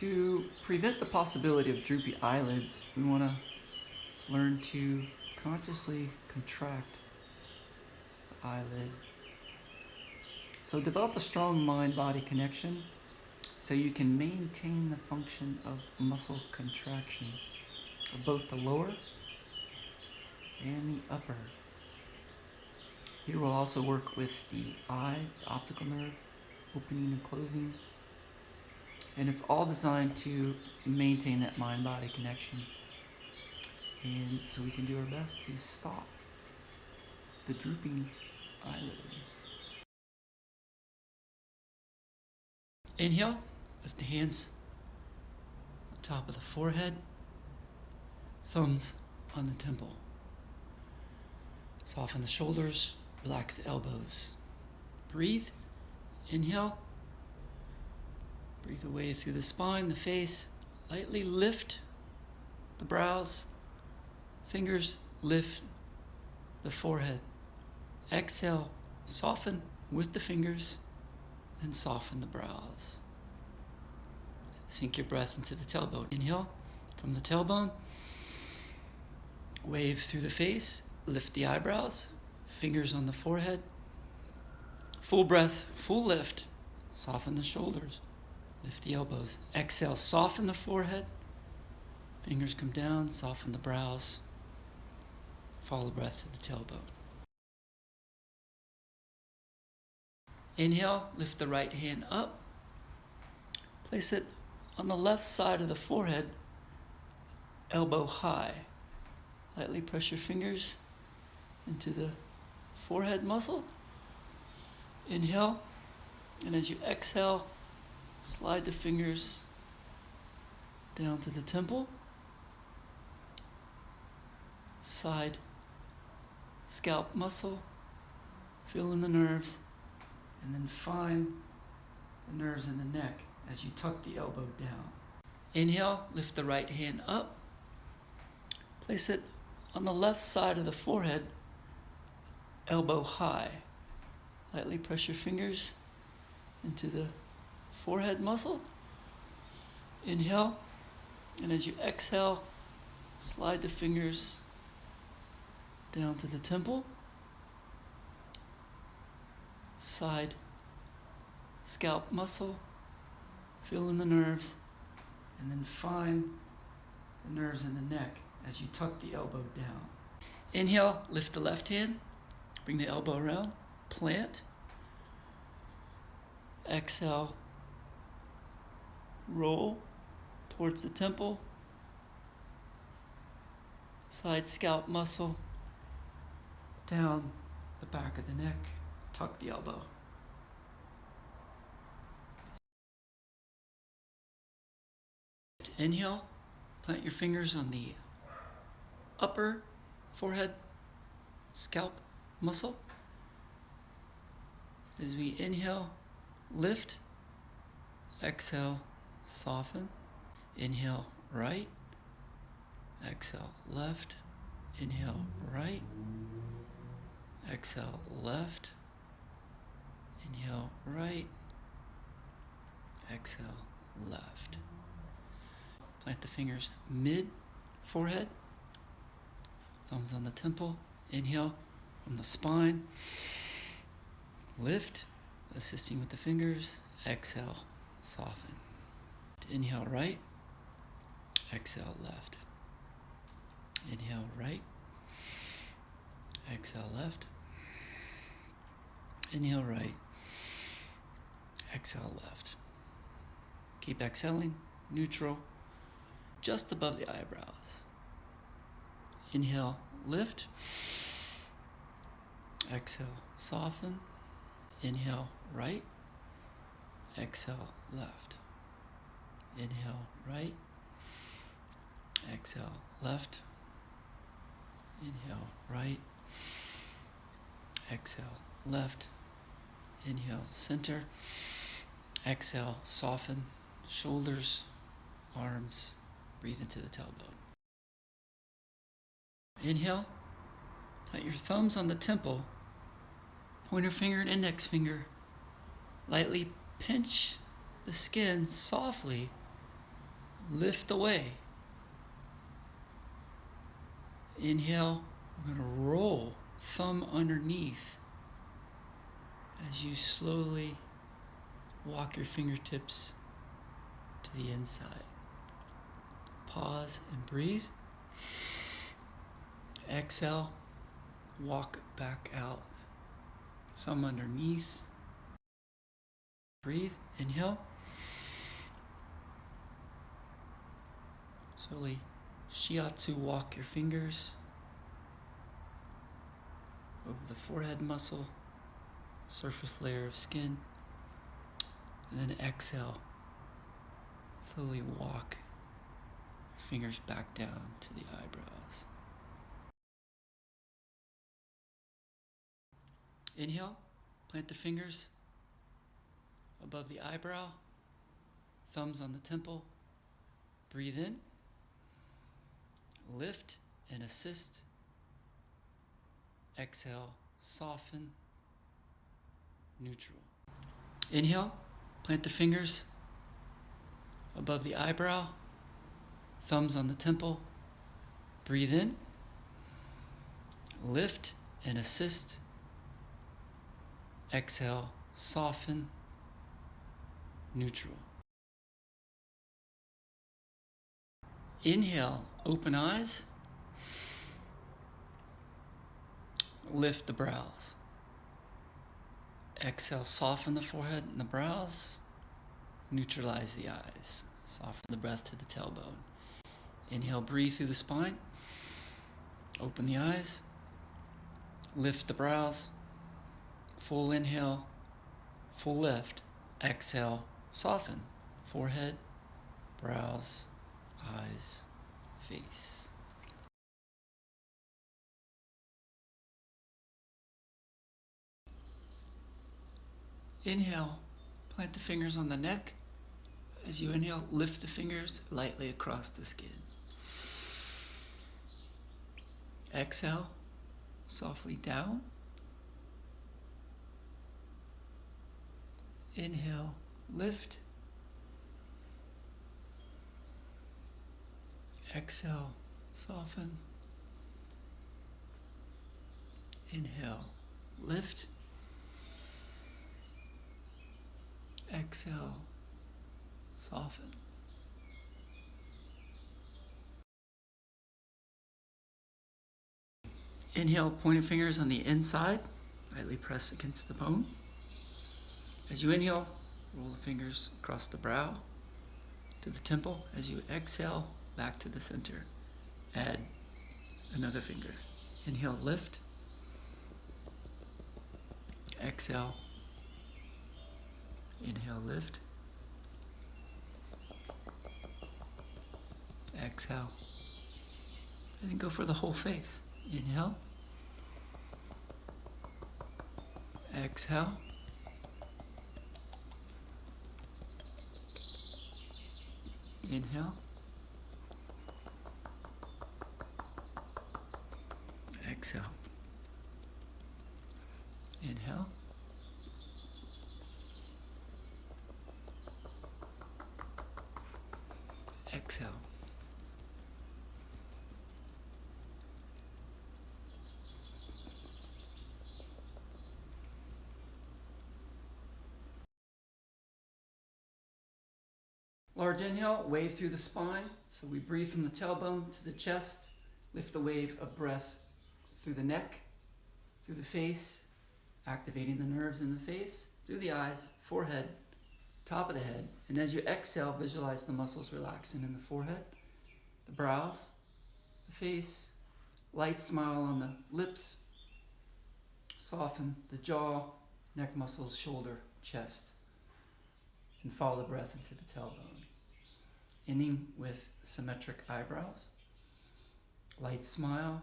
To prevent the possibility of droopy eyelids, we want to learn to consciously contract the eyelid. So develop a strong mind-body connection so you can maintain the function of muscle contraction of both the lower and the upper. Here we'll also work with the eye, the optical nerve, opening and closing. And it's all designed to maintain that mind-body connection. And so we can do our best to stop the drooping eyelid. Inhale, lift the hands on top of the forehead, thumbs on the temple. Soften the shoulders, relax the elbows. Breathe, inhale. Breathe away through the spine, the face. Lightly lift the brows. Fingers lift the forehead. Exhale, soften with the fingers and soften the brows. Sink your breath into the tailbone. Inhale from the tailbone. Wave through the face. Lift the eyebrows. Fingers on the forehead. Full breath, full lift. Soften the shoulders. Lift the elbows. Exhale, soften the forehead. Fingers come down, soften the brows. Follow the breath to the tailbone. Inhale, lift the right hand up. Place it on the left side of the forehead, elbow high. Lightly press your fingers into the forehead muscle. Inhale, and as you exhale, slide the fingers down to the temple, side, scalp muscle, feel in the nerves, and then find the nerves in the neck as you tuck the elbow down. Inhale, lift the right hand up, place it on the left side of the forehead, elbow high. Lightly press your fingers into the forehead muscle. Inhale, and as you exhale, slide the fingers down to the temple, side, scalp muscle, feel in the nerves, and then find the nerves in the neck as you tuck the elbow down. Inhale, lift the left hand, bring the elbow around, plant. Exhale, roll towards the temple, side scalp muscle, down the back of the neck, tuck the elbow. Inhale, plant your fingers on the upper forehead scalp muscle. As we inhale, lift, exhale, soften. Inhale, right, exhale, left. Inhale, right, exhale, left. Inhale, right, exhale, left. Plant the fingers mid-forehead, thumbs on the temple. Inhale from the spine, lift, assisting with the fingers. Exhale, soften. Inhale, right, exhale, left. Inhale, right, exhale, left. Inhale, right, exhale, left. Keep exhaling, neutral, just above the eyebrows. Inhale, lift. Exhale, soften. Inhale, right. Exhale, left. Inhale, right. Exhale, left. Inhale, right. Exhale, left. Inhale, center. Exhale, soften. Shoulders, arms. Breathe into the tailbone. Inhale. Plant your thumbs on the temple. Pointer finger and index finger. Lightly pinch the skin softly lift away. Inhale, we're going to roll, thumb underneath as you slowly walk your fingertips to the inside. Pause and breathe. Exhale, walk back out. Thumb underneath. Breathe. Inhale. Slowly shiatsu walk your fingers over the forehead muscle, surface layer of skin, and then exhale. Slowly walk your fingers back down to the eyebrows. Inhale, plant the fingers above the eyebrow, thumbs on the temple. Breathe in, lift and assist. Exhale, soften, neutral. Inhale, plant the fingers above the eyebrow, thumbs on the temple. Breathe in, lift and assist. Exhale, soften, neutral. Inhale, open eyes. Lift the brows. Exhale, soften the forehead and the brows. Neutralize the eyes. Soften the breath to the tailbone. Inhale, breathe through the spine. Open the eyes. Lift the brows. Full inhale, full lift. Exhale, soften. Forehead, brows, eyes, face. Inhale, plant the fingers on the neck. As you inhale, lift the fingers lightly across the skin. Exhale, softly down. Inhale, lift. Exhale, soften. Inhale, lift. Exhale, soften. Inhale, pointing fingers on the inside, lightly press against the bone. As you inhale, roll the fingers across the brow to the temple. As you exhale, back to the center. Add another finger. Inhale, lift. Exhale. Inhale, lift. Exhale. And then go for the whole face. Inhale. Exhale. Inhale. Exhale. Inhale. Exhale. Large inhale, wave through the spine. So we breathe from the tailbone to the chest. Lift the wave of breath through the neck, through the face, activating the nerves in the face, through the eyes, forehead, top of the head. And as you exhale, visualize the muscles relaxing in the forehead, the brows, the face, light smile on the lips, soften the jaw, neck muscles, shoulder, chest, and follow the breath into the tailbone. Ending with symmetric eyebrows, light smile,